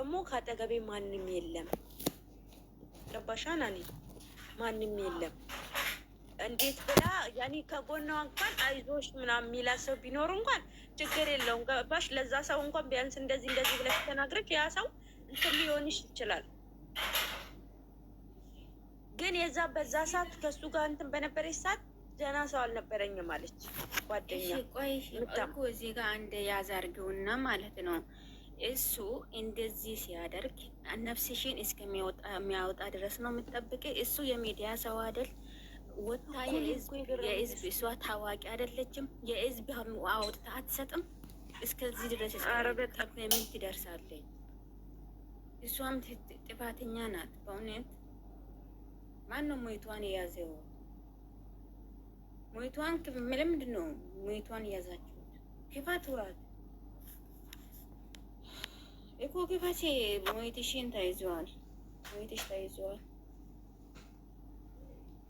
ደግሞ ካጠገቤ ማንም የለም። ገባሻን? እኔ ማንም የለም። እንዴት ብላ ያኔ ከጎኗ እንኳን አይዞሽ ምናምን የሚላት ሰው ቢኖር እንኳን ችግር የለውም። ገባሽ? ለዛ ሰው እንኳን ቢያንስ እንደዚህ እንደዚህ ብለሽ ተናግረሽ ያ ሰው እንትን ሊሆንሽ ይችላል። ግን የዛ በዛ ሰዓት ከሱ ጋር እንትን በነበረች ሰዓት ደህና ሰው አልነበረኝም አለች ጓደኛ። ቆይ እኮ እዚህ ጋር አንድ ያዝ አድርገውና ማለት ነው እሱ እንደዚህ ሲያደርግ ነፍስሽን እስከሚያወጣ ድረስ ነው የምትጠብቅ። እሱ የሚዲያ ሰው አይደል? ወታ የህዝብ እሷ ታዋቂ አይደለችም። የህዝብ አውጥታ አትሰጥም። እስከዚህ ድረስ ምን ትደርሳለች? እሷም ጥፋተኛ ናት በእውነት። ማነው ሞይቷን የያዘው? ሞይቷን ለምንድን ነው ሞይቷን የያዛችሁት? ክፋት ውራት እኮ ክፋቴ ሞይትሽን ተይዘዋል። ሞይትሽ ተይዘዋል።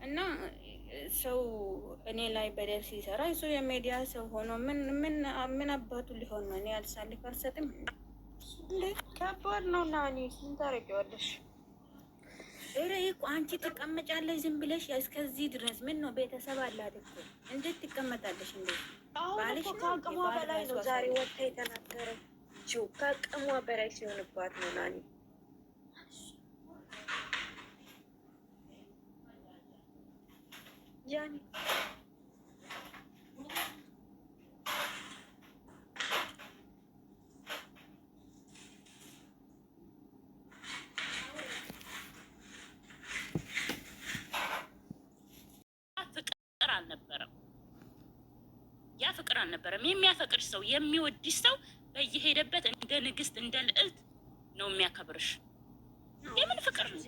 እና ሰው እኔ ላይ በደል ሲሰራ እሱ የሚዲያ ሰው ሆኖ ምን አባቱ ሊሆን ነው? እኔ አልሳልፍ አልሰጥም። ከባድ ነው እና እኔ ምን ታረጊዋለሽ? ኧረ እኮ አንቺ ትቀመጫለሽ ዝም ብለሽ እስከዚህ ድረስ። ምን ነው ቤተሰብ አላት እኮ እንዴት ትቀመጣለሽ? እንዴ አሁን እኮ ከአቅሟ በላይ ነው ዛሬ ወጥታ የተናገረችው። ከአቅሟ በላይ ሲሆንባት ነው ናኒ። ያኔ ፍቅር አልነበረም። የሚያፈቅርሽ ሰው የሚወድሽ ሰው በየሄደበት እንደ ንግስት እንደ ልዕልት ነው የሚያከብርሽ። የምን ፍቅር ነው?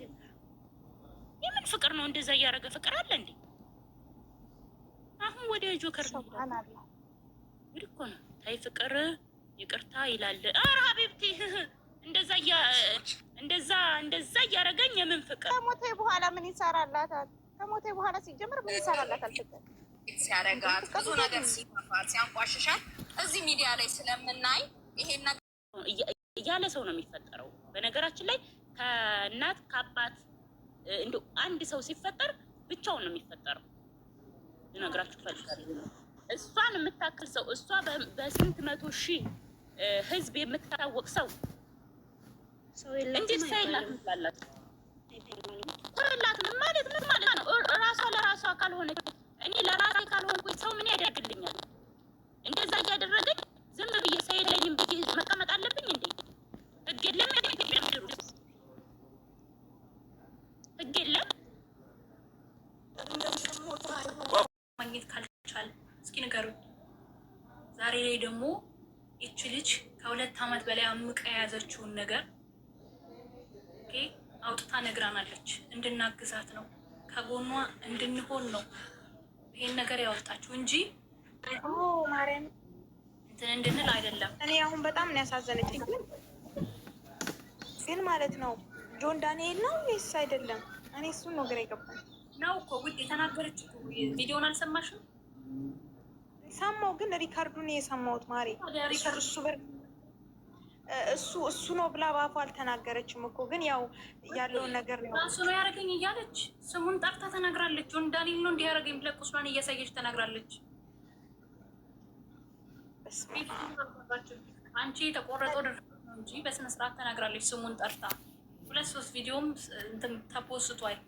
የምን ፍቅር ነው? እንደዛ እያደረገ ፍቅር አለ እንዴ? አሁን ወደ ጆከር ነው ወደ እኮ ነው ታይ ፍቅር ይቅርታ ይላል። ኧረ ሀቢብቲ እንደዛ እያደረገኝ የምን ፍቅር? ከሞቴ በኋላ ምን ይሰራላታል? ከሞቴ በኋላ ሲጀምር ምን ይሰራላታል? ፍቅር ሲያረጋት ብዙ ነገር ሲከፋት ሲያንቋሽሻት እዚህ ሚዲያ ላይ ስለምናይ ይሄን ነገር እያለ ሰው ነው የሚፈጠረው። በነገራችን ላይ ከእናት ከአባት እንደ አንድ ሰው ሲፈጠር ብቻውን ነው የሚፈጠረው። ልነግራችሁ ፈልጋለሁ። እሷን የምታክል ሰው እሷ በስንት መቶ ሺህ ህዝብ የምታወቅ ሰው እንዴት ሰው የላትም ትላላችሁ? የላትም ማለት ምን ማለት ነው? ራሷ ለራሷ ካልሆነች እኔ ለራሴ ካልሆንኩኝ ሰው ምን ያደርግልኛል? እንደዛ እያደረገኝ ዝም ብዬ ሰው የለኝም ብዬ መቀመጥ አለብኝ እንዴ? ህግ የለም? ህግ የለም? ማግኘት ካልቻል እስኪ ንገሩኝ። ዛሬ ላይ ደግሞ ይቺ ልጅ ከ2 ዓመት በላይ አምቃ የያዘችውን ነገር አውጥታ ነግራናለች። እንድናግዛት ነው፣ ከጎኗ እንድንሆን ነው ይሄን ነገር ያወጣችሁ እንጂ ማርያም እንትን እንድንል አይደለም። እኔ አሁን በጣም ነው ያሳዘነችኝ። ግን ማለት ነው ጆን ዳንኤል ነው ወይስ አይደለም? እኔ እሱን ነው ግራ የገባኝ። ነው እኮ ውድ የተናገረች ቪዲዮን አልሰማሽም? ሰማሁ፣ ግን ሪካርዱን የሰማሁት ማሪ እሱ ነው ብላ ባፏ አልተናገረችም እኮ። ግን ያው ያለውን ነገር ነው እሱ ነው ያደረገኝ እያለች ስሙን ጠርታ ተናግራለች። ጆን ዳንኤል ነው እንዲህ ያደረገኝ ብላ ቁስሏን እያሳየች ተናግራለች። አንቺ የተቆረጠው ድርጊት ነው እንጂ በስነ ስርዓት ተናግራለች ስሙን ጠርታ። 2-3 ቪዲዮም ተፖስቷል።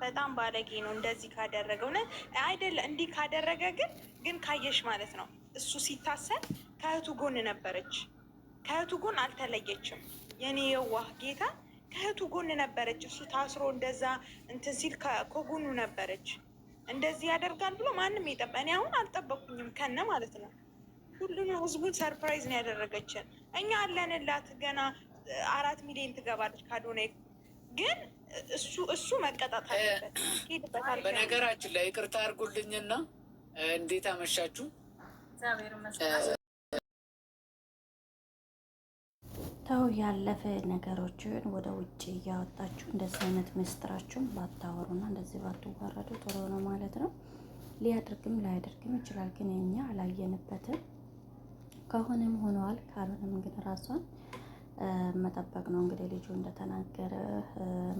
በጣም ባለጌ ነው እንደዚህ ካደረገው ነው አይደለ? እንዲህ ካደረገ ግን ካየሽ ማለት ነው እሱ ሲታሰር ከእህቱ ጎን ነበረች። ከእህቱ ጎን አልተለየችም። የኔ የዋህ ጌታ ከእህቱ ጎን ነበረች። እሱ ታስሮ እንደዛ እንትን ሲል ከጎኑ ነበረች። እንደዚህ ያደርጋል ብሎ ማንም እኔ አሁን አልጠበኩኝም ከነ ማለት ነው። ሁሉንም ህዝቡን ሰርፕራይዝ ነው ያደረገችን። እኛ አለንላት ገና 4 ሚሊዮን ትገባለች ካዶናይ። ግን እሱ መቀጣት አለበት። ሄድበታል። በነገራችን ላይ ይቅርታ አድርጉልኝና እንዴት አመሻችሁ? እግዚአብሔር ይመስገን። ተው ያለፈ ነገሮችን ወደ ውጭ እያወጣችሁ እንደዚህ አይነት ምስጢራችሁን ባታወሩና እንደዚህ ባትዋረዱ ጥሩ ነው ማለት ነው። ሊያደርግም ላያደርግም ይችላል፣ ግን እኛ አላየንበትም። ከሆነም ሆነዋል፣ ካልሆነም ግን ራሷን መጠበቅ ነው እንግዲህ። ልጁ እንደተናገረ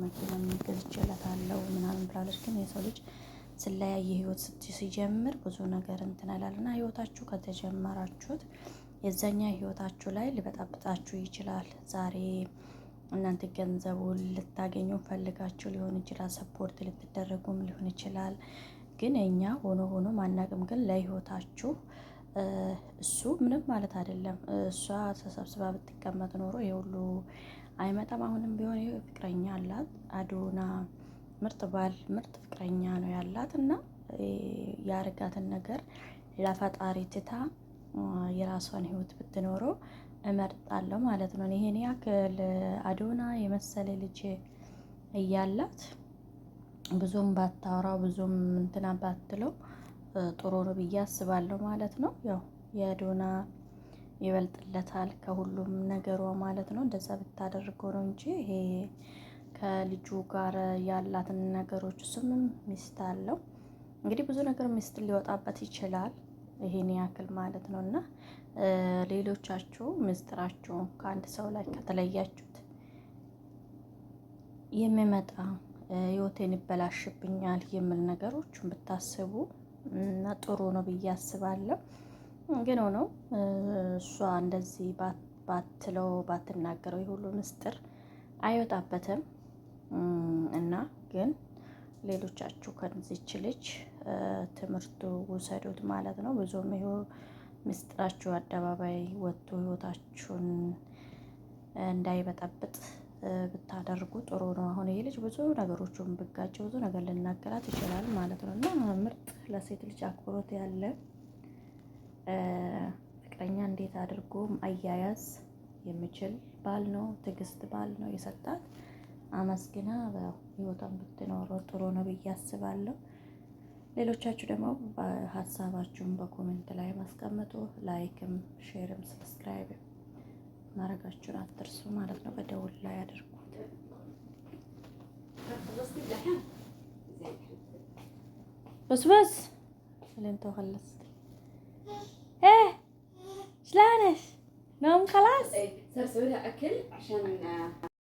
መኪና ገዝቼለታለሁ ምናምን ብላለች። ግን የሰው ልጅ ስለያየ ህይወት ሲጀምር ብዙ ነገር እንትን ይላልና ህይወታችሁ ከተጀመራችሁት የዛኛ ህይወታችሁ ላይ ሊበጣብጣችሁ ይችላል። ዛሬ እናንተ ገንዘቡን ልታገኙ ፈልጋችሁ ሊሆን ይችላል፣ ሰፖርት ልትደረጉም ሊሆን ይችላል። ግን እኛ ሆኖ ማናቅም። ግን ለህይወታችሁ እሱ ምንም ማለት አይደለም። እሷ ተሰብስባ ብትቀመጥ ኖሮ የሁሉ አይመጣም። አሁንም ቢሆን ፍቅረኛ አላት አዶና፣ ምርጥ ባል ምርጥ ፍቅረኛ ነው ያላት እና ያርጋትን ነገር ለፈጣሪ ትታ የራሷን ህይወት ብትኖረው እመርጣለሁ ማለት ነው። ይሄን ያክል አዶና የመሰለ ልጅ እያላት ብዙም ባታወራው ብዙም እንትና ባትለው ጥሩ ነው ብዬ አስባለሁ ማለት ነው። ያው የአዶና ይበልጥለታል ከሁሉም ነገሯ ማለት ነው። እንደዛ ብታደርገው ነው እንጂ ይሄ ከልጁ ጋር ያላትን ነገሮች እሱም ሚስት አለው እንግዲህ ብዙ ነገር ሚስት ሊወጣበት ይችላል። ይሄን ያክል ማለት ነው። እና ሌሎቻችሁ ምስጢራችሁ ከአንድ ሰው ላይ ከተለያችሁት የሚመጣ ህይወቴን ይበላሽብኛል የሚል ነገሮችን ብታስቡ እና ጥሩ ነው ብዬ አስባለሁ። ግን ሆኖ እሷ እንደዚህ ባትለው ባትናገረው የሁሉ ምስጢር አይወጣበትም እና ግን ሌሎቻችሁ ከዚች ልጅ ትምህርቱ ውሰዱት ማለት ነው። ብዙም ይኸው ምስጢራችሁ አደባባይ ወጥቶ ህይወታችሁን እንዳይበጠብጥ ብታደርጉ ጥሩ ነው። አሁን ይሄ ልጅ ብዙ ነገሮችን ብጋጭ ብዙ ነገር ልናገራት ይችላል ማለት ነው። እና ምርጥ ለሴት ልጅ አክብሮት ያለ ፍቅረኛ እንዴት አድርጎ አያያዝ የሚችል ባል ነው። ትዕግስት ባል ነው የሰጣት። አመስግና ህይወቷን ብትኖረው ጥሩ ነው ብዬ አስባለሁ። ሌሎቻችሁ ደግሞ ሀሳባችሁን በኮሜንት ላይ ማስቀምጡ። ላይክም ሼርም ሰብስክራይብ ማድረጋችሁን አትርሱ ማለት ነው። በደውል ላይ አድርጉት። بس اللي انت خلصت ايه شلونك نوم خلاص؟ صار اسوي لها اكل عشان